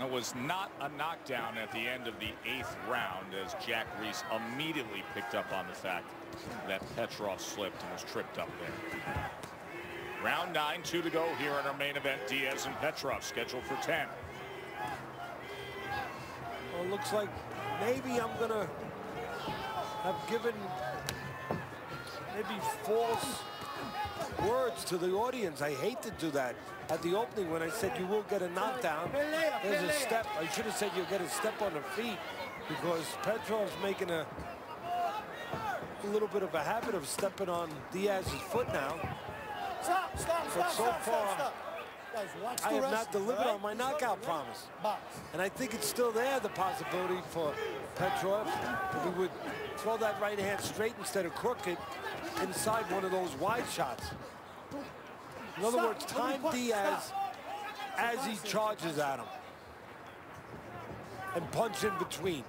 It was not a knockdown at the end of the 8th round, as Jack Reiss immediately picked up on the fact that Petrov slipped and was tripped up there. Round 9, 2 to go here in our main event. Diaz and Petrov scheduled for 10. Well, it looks like maybe I'm gonna have given maybe false words to the audience. I hate to do that at the opening when I said you will get a knockdown. There's a step. I should have said you'll get a step on the feet, because Petrov's making a little bit of a habit of stepping on Diaz's foot now. Stop, but so far, guys, I have not delivered on my knockout promise. And I think it's still there, the possibility for Petrov, if he would throw that right hand straight instead of crooked inside one of those wide shots. In other words, time Diaz as he charges at him and punch in between.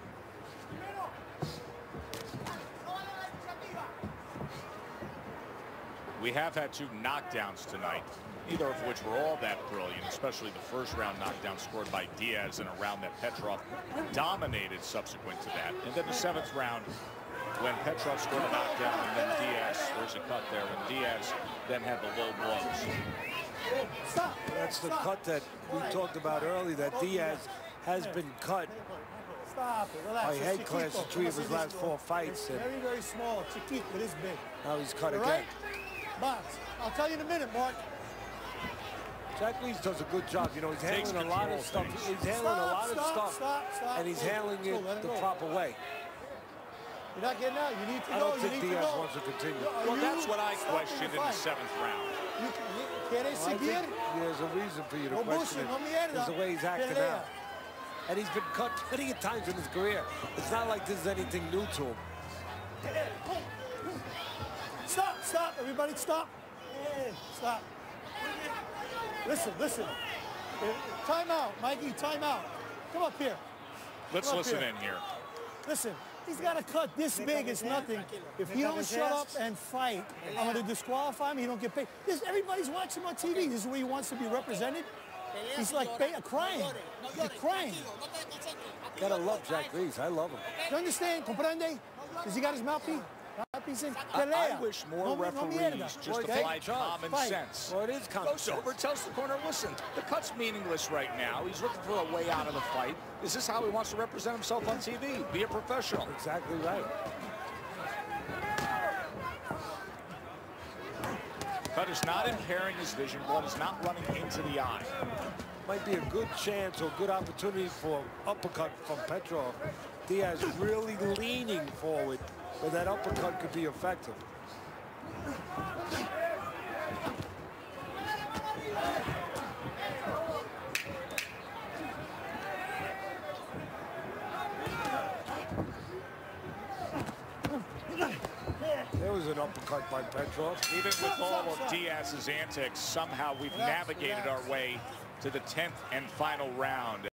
We have had 2 knockdowns tonight, neither of which were all that brilliant, especially the first round knockdown scored by Diaz in a round that Petrov dominated subsequent to that. And then the 7th round, when Petrov scored a knockdown, and then Diaz, there's a cut there, when Diaz then had the low blows. That's the cut that we talked about earlier, that Diaz has been cut by head class in 3 of his last 4 fights. Very, very small, chiquito, but it's big. Now he's cut again. Box. I'll tell you in a minute, Mark. Jack Reiss does a good job. You know, he's handling a lot of stuff. He's handling a lot of stuff, and he's handling it the proper way. You're not getting out. You need to go. I don't think Diaz wants to continue. Well, that's what I questioned in the 7th round. I think there's a reason for you to question it. Is the way he's acting out. And he's been cut plenty of times in his career. It's not like this is anything new to him. Stop, everybody, stop. Stop. Listen. Time out, Mikey, time out. Come up here. Let's listen in here. Listen, he's got a cut this big, it's nothing. If he don't shut up and fight, I'm going to disqualify him, he don't get paid. Everybody's watching him on TV. This is where he wants to be represented. He's like crying. He's crying. Gotta love Jack Reiss. I love him. You understand? Comprende? Does he got his mouthpiece? I wish more referees just applied common sense. Well, it is common sense. Goes over, tells the corner, listen, the cut's meaningless right now. He's looking for a way out of the fight. Is this how he wants to represent himself on TV? Be a professional. Exactly right. Cut is not impairing his vision. Blood is not running into the eye. Might be a good chance or good opportunity for uppercut from Petrov. Diaz really leaning forward, where that uppercut could be effective. There was an uppercut by Petrov. Even with all of Diaz's antics, somehow we've navigated our way to the 10th and final round.